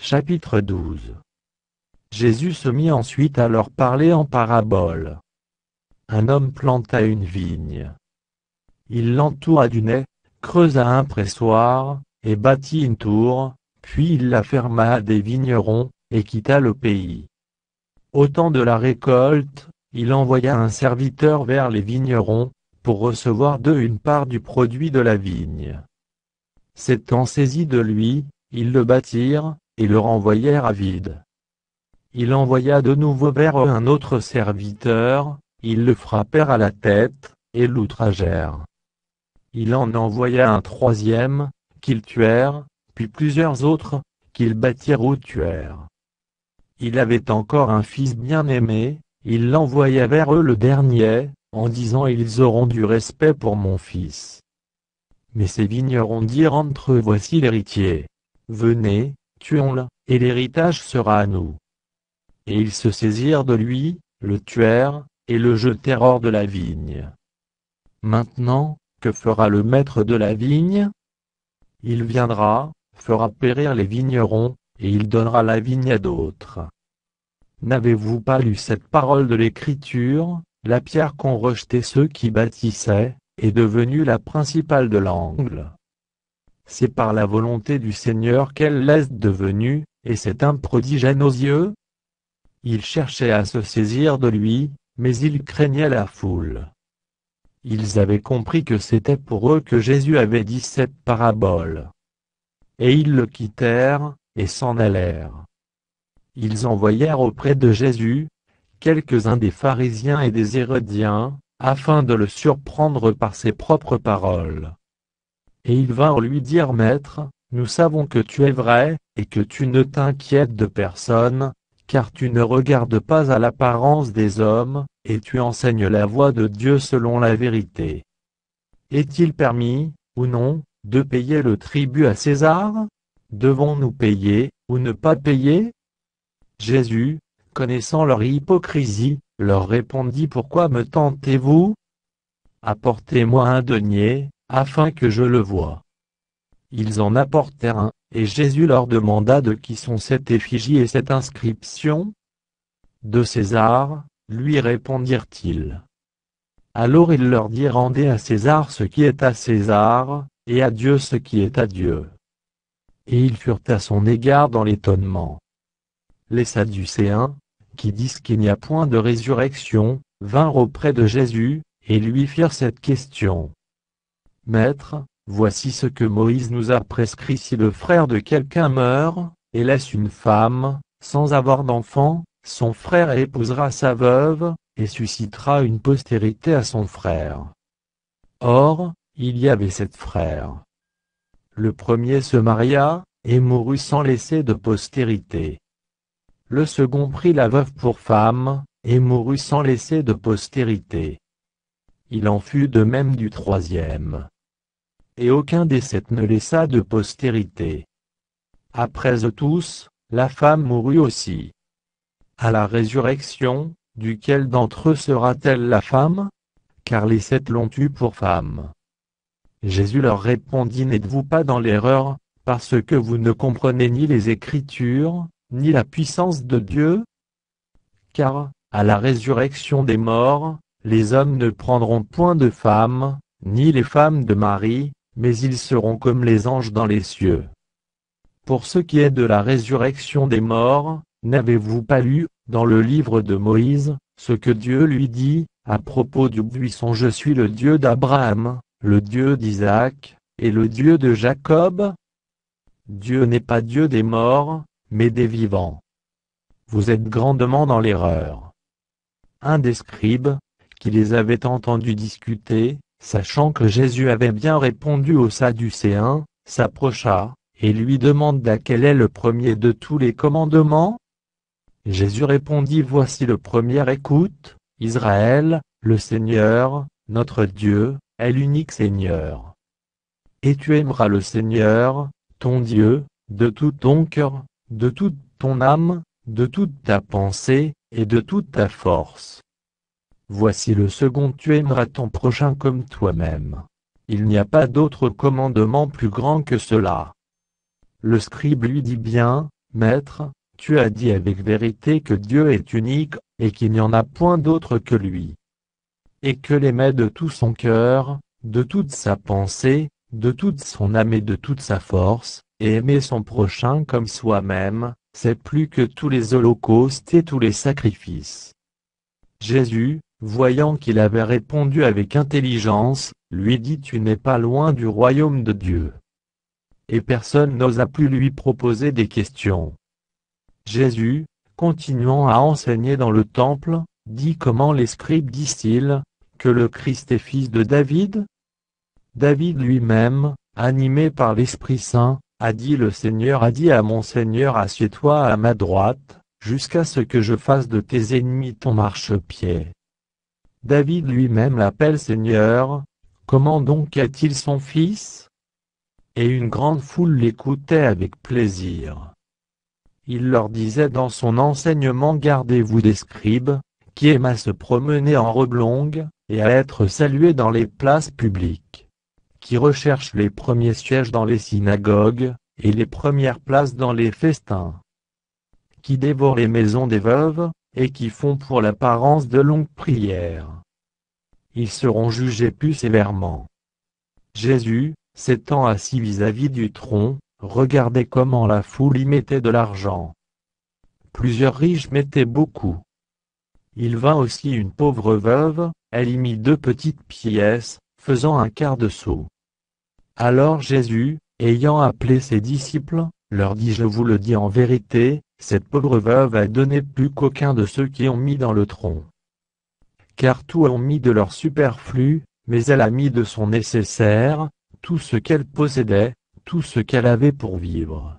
Chapitre 12. Jésus se mit ensuite à leur parler en parabole. Un homme planta une vigne. Il l'entoura d'une haie, creusa un pressoir, et bâtit une tour, puis il la ferma à des vignerons, et quitta le pays. Au temps de la récolte, il envoya un serviteur vers les vignerons, pour recevoir d'eux une part du produit de la vigne. S'étant saisis de lui, ils le battirent, et le renvoyèrent à vide. Il envoya de nouveau vers eux un autre serviteur, ils le frappèrent à la tête, et l'outragèrent. Il en envoya un troisième, qu'ils tuèrent, puis plusieurs autres, qu'ils battirent ou tuèrent. Il avait encore un fils bien-aimé, il l'envoya vers eux le dernier, en disant « Ils auront du respect pour mon fils ». Mais ces vignerons dirent entre eux « Voici l'héritier. Venez, tuons-le, et l'héritage sera à nous. » Et ils se saisirent de lui, le tuèrent, et le jetèrent hors de la vigne. Maintenant, que fera le maître de la vigne? Il viendra, fera périr les vignerons, et il donnera la vigne à d'autres. N'avez-vous pas lu cette parole de l'Écriture? La pierre qu'ont rejetée ceux qui bâtissaient, est devenue la principale de l'angle. C'est par la volonté du Seigneur qu'elle l'est devenue, et c'est un prodige à nos yeux. Ils cherchaient à se saisir de lui, mais ils craignaient la foule. Ils avaient compris que c'était pour eux que Jésus avait dit cette parabole. Et ils le quittèrent, et s'en allèrent. Ils envoyèrent auprès de Jésus quelques-uns des pharisiens et des hérodiens, afin de le surprendre par ses propres paroles. Et ils vinrent lui dire « Maître, nous savons que tu es vrai, et que tu ne t'inquiètes de personne, car tu ne regardes pas à l'apparence des hommes, et tu enseignes la voie de Dieu selon la vérité. Est-il permis, ou non, de payer le tribut à César? Devons-nous payer, ou ne pas payer ?» Jésus, connaissant leur hypocrisie, leur répondit « Pourquoi me tentez-vous? Apportez-moi un denier, afin que je le voie. » Ils en apportèrent un, et Jésus leur demanda de qui sont cette effigie et cette inscription. « De César, lui répondirent-ils. Alors il leur dit « Rendez à César ce qui est à César, et à Dieu ce qui est à Dieu. » Et ils furent à son égard dans l'étonnement. Les Sadducéens, qui disent qu'il n'y a point de résurrection, vinrent auprès de Jésus, et lui firent cette question. « Maître, voici ce que Moïse nous a prescrit: si le frère de quelqu'un meurt, et laisse une femme, sans avoir d'enfant, son frère épousera sa veuve, et suscitera une postérité à son frère. Or, il y avait 7 frères. Le premier se maria, et mourut sans laisser de postérité. Le second prit la veuve pour femme, et mourut sans laisser de postérité. Il en fut de même du troisième. Et aucun des 7 ne laissa de postérité. Après eux tous, la femme mourut aussi. À la résurrection, duquel d'entre eux sera-t-elle la femme? Car les 7 l'ont eue pour femme. » Jésus leur répondit « N'êtes-vous pas dans l'erreur, parce que vous ne comprenez ni les Écritures, ni la puissance de Dieu? Car, à la résurrection des morts, les hommes ne prendront point de femmes, ni les femmes de mari, mais ils seront comme les anges dans les cieux. Pour ce qui est de la résurrection des morts, n'avez-vous pas lu, dans le livre de Moïse, ce que Dieu lui dit, à propos du buisson: Je suis le Dieu d'Abraham, le Dieu d'Isaac, et le Dieu de Jacob? Dieu n'est pas Dieu des morts, mais des vivants. Vous êtes grandement dans l'erreur. » Un des scribes, qui les avait entendus discuter, sachant que Jésus avait bien répondu aux Sadducéens, s'approcha, et lui demanda quel est le premier de tous les commandements. Jésus répondit: Voici le premier: Écoute, Israël, le Seigneur, notre Dieu, est l'unique Seigneur. Et tu aimeras le Seigneur, ton Dieu, de tout ton cœur, de toute ton âme, de toute ta pensée, et de toute ta force. Voici le second: tu aimeras ton prochain comme toi-même. Il n'y a pas d'autre commandement plus grand que cela. Le scribe lui dit: Bien, Maître, tu as dit avec vérité que Dieu est unique, et qu'il n'y en a point d'autre que lui. Et que l'aimer de tout son cœur, de toute sa pensée, de toute son âme et de toute sa force, et aimer son prochain comme soi-même, c'est plus que tous les holocaustes et tous les sacrifices. Jésus, voyant qu'il avait répondu avec intelligence, lui dit: Tu n'es pas loin du royaume de Dieu. Et personne n'osa plus lui proposer des questions. Jésus, continuant à enseigner dans le temple, dit: Comment les scribes disent-ils que le Christ est fils de David? David lui-même, animé par l'Esprit Saint, a dit: Le Seigneur a dit à mon Seigneur: Assieds-toi à ma droite, jusqu'à ce que je fasse de tes ennemis ton marchepied. David lui-même l'appelle Seigneur. Comment donc est-il son fils? Et une grande foule l'écoutait avec plaisir. Il leur disait dans son enseignement: Gardez-vous des scribes, qui aiment à se promener en robe longue, et à être salués dans les places publiques, qui recherchent les premiers sièges dans les synagogues, et les premières places dans les festins, qui dévorent les maisons des veuves, et qui font pour l'apparence de longues prières. Ils seront jugés plus sévèrement. Jésus, s'étant assis vis-à-vis du tronc, regardait comment la foule y mettait de l'argent. Plusieurs riches mettaient beaucoup. Il vint aussi une pauvre veuve, elle y mit 2 petites pièces, faisant un quart de sou. Alors Jésus, ayant appelé ses disciples, leur dit: Je vous le dis en vérité, cette pauvre veuve a donné plus qu'aucun de ceux qui ont mis dans le tronc. Car tous ont mis de leur superflu, mais elle a mis de son nécessaire, tout ce qu'elle possédait, tout ce qu'elle avait pour vivre.